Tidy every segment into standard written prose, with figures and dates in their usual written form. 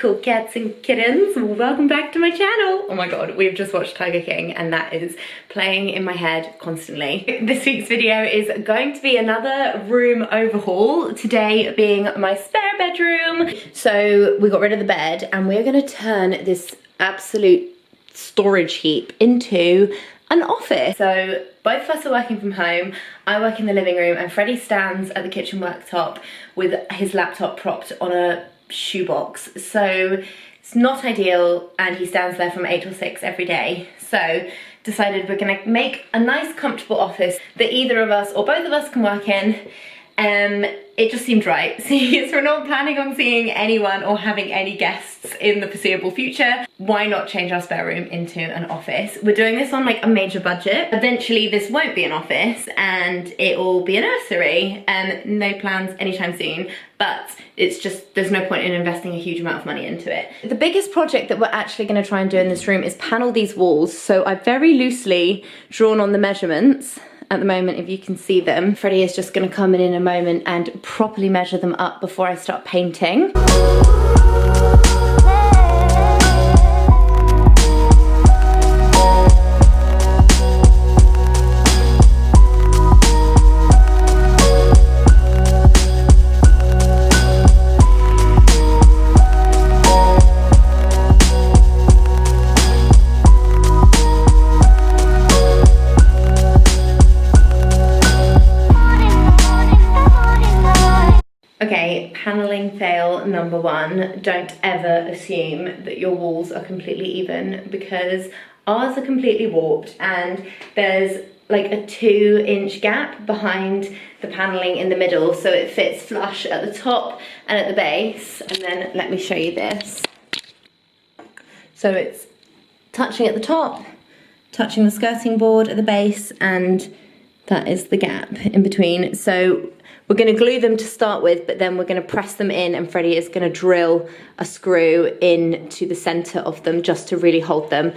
cool cats and kittens, welcome back to my channel. Oh my god, we've just watched Tiger King and that is playing in my head constantly. This week's video is going to be another room overhaul, today being my spare bedroom. So we got rid of the bed and we're going to turn this absolute storage heap into an office. So both of us are working from home. I work in the living room and Freddie stands at the kitchen worktop with his laptop propped on a shoebox. So it's not ideal and he stands there from 8 till 6 every day. So decided we're gonna make a nice comfortable office that either of us or both of us can work in. It just seemed right. Since we're not planning on seeing anyone or having any guests in the foreseeable future, why not change our spare room into an office? We're doing this on like a major budget. Eventually this won't be an office and it will be a nursery. No plans anytime soon, but it's just, there's no point in investing a huge amount of money into it. The biggest project that we're actually gonna try and do in this room is panel these walls. So I've very loosely drawn on the measurements at the moment, if you can see them. Freddie is just gonna come in a moment and properly measure them up before I start painting. Okay, paneling fail number one. Don't ever assume that your walls are completely even because ours are completely warped and there's like a 2-inch gap behind the paneling in the middle, so it fits flush at the top and at the base. And then let me show you this. So it's touching at the top, touching the skirting board at the base, and that is the gap in between. So we're going to glue them to start with, but then we're going to press them in and Freddie is going to drill a screw into the center of them just to really hold them.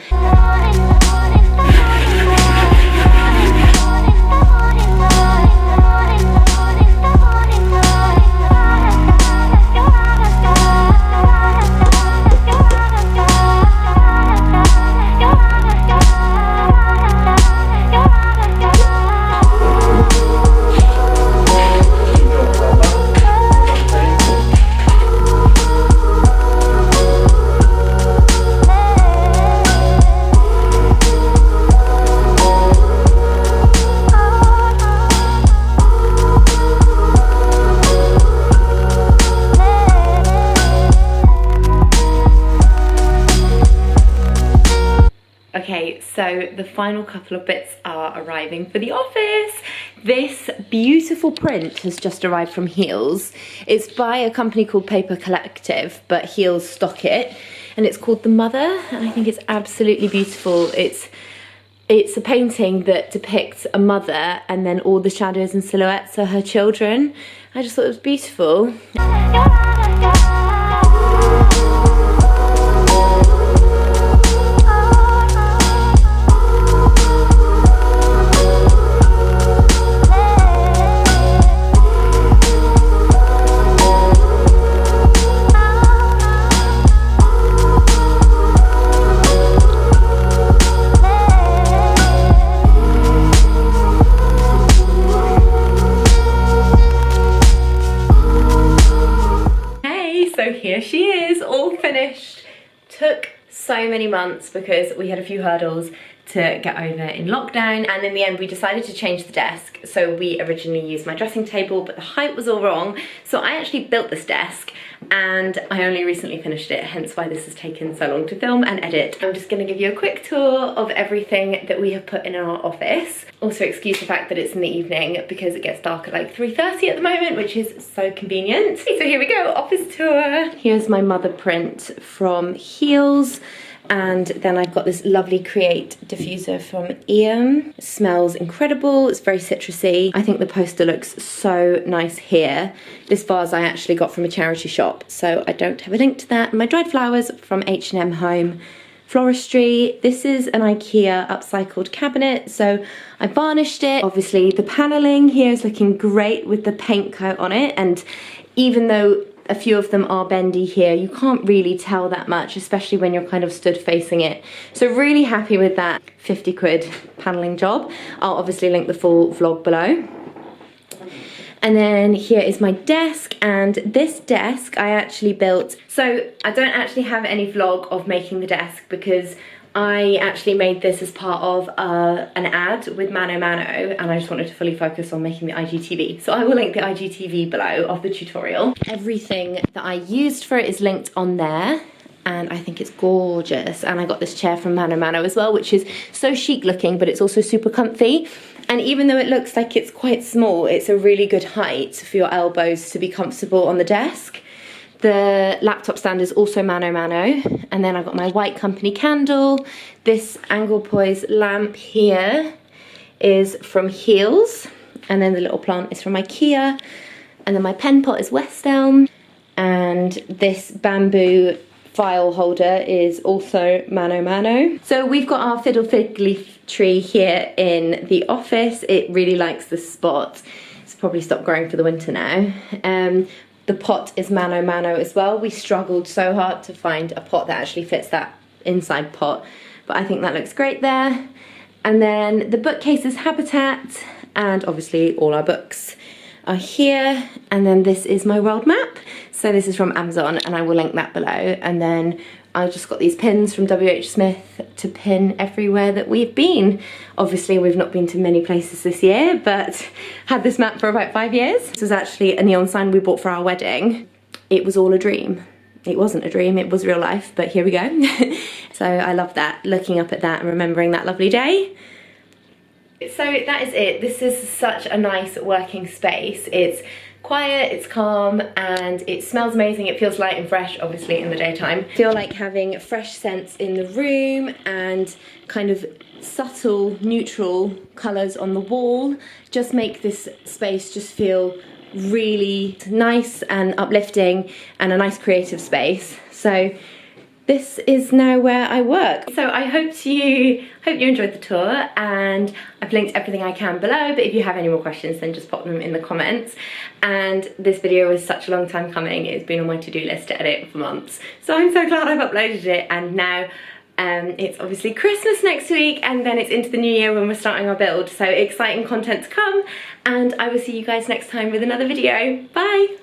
Okay, so the final couple of bits are arriving for the office. This beautiful print has just arrived from Heels. It's by a company called Paper Collective, but Heels stock it, and it's called The Mother, and I think it's absolutely beautiful. It's a painting that depicts a mother, and then all the shadows and silhouettes are her children. I just thought it was beautiful. Here she is, all finished. Took so many months because we had a few hurdles to get over in lockdown, and in the end we decided to change the desk. So we originally used my dressing table, but the height was all wrong, so I actually built this desk and I only recently finished it, hence why this has taken so long to film and edit. I'm just going to give you a quick tour of everything that we have put in our office. Also excuse the fact that it's in the evening because it gets dark at like 3:30 at the moment, which is so convenient. So here we go, office tour. Here's my mother print from Heels. And then I've got this lovely Create diffuser from Ian. It smells incredible, it's very citrusy. I think the poster looks so nice here. This vase I actually got from a charity shop, so I don't have a link to that. My dried flowers from H&M Home Floristry. This is an IKEA upcycled cabinet, so I varnished it. Obviously the paneling here is looking great with the paint coat on it, and even though A few of them are bendy here. You can't really tell that much, especially when you're kind of stood facing it. So really happy with that 50 quid paneling job. I'll obviously link the full vlog below. And then here is my desk, and this desk I actually built. So I don't actually have any vlog of making the desk because I actually made this as part of an ad with ManoMano, and I just wanted to fully focus on making the IGTV. So I will link the IGTV below of the tutorial. Everything that I used for it is linked on there, and I think it's gorgeous. And I got this chair from ManoMano as well, which is so chic looking, but it's also super comfy. And even though it looks like it's quite small, it's a really good height for your elbows to be comfortable on the desk. The laptop stand is also ManoMano. And then I've got my white company candle. This angle poise lamp here is from Heels. And then the little plant is from IKEA. And then my pen pot is West Elm. And this bamboo file holder is also ManoMano. So we've got our fiddle fig leaf tree here in the office. It really likes the spot. It's probably stopped growing for the winter now. The pot is ManoMano as well. We struggled so hard to find a pot that actually fits that inside pot, but I think that looks great there. And then the bookcase is Habitat, and obviously all our books are here. And then this is my world map. So this is from Amazon, and I will link that below. And then I just got these pins from WH Smith to pin everywhere that we've been. Obviously we've not been to many places this year, but had this map for about 5 years. This was actually a neon sign we bought for our wedding. It was all a dream. It wasn't a dream, it was real life, but here we go. So I love that, looking up at that and remembering that lovely day. So that is it. This is such a nice working space. It's quiet, it's calm, and it smells amazing. It feels light and fresh, obviously, in the daytime. I feel like having fresh scents in the room and kind of subtle neutral colours on the wall just make this space just feel really nice and uplifting, and a nice creative space. So this is now where I work. So I hope you enjoyed the tour, and I've linked everything I can below, but if you have any more questions then just pop them in the comments. And this video was such a long time coming. It's been on my to-do list to edit for months. So I'm so glad I've uploaded it, and now it's obviously Christmas next week, and then it's into the new year when we're starting our build. So exciting content to come, and I will see you guys next time with another video. Bye!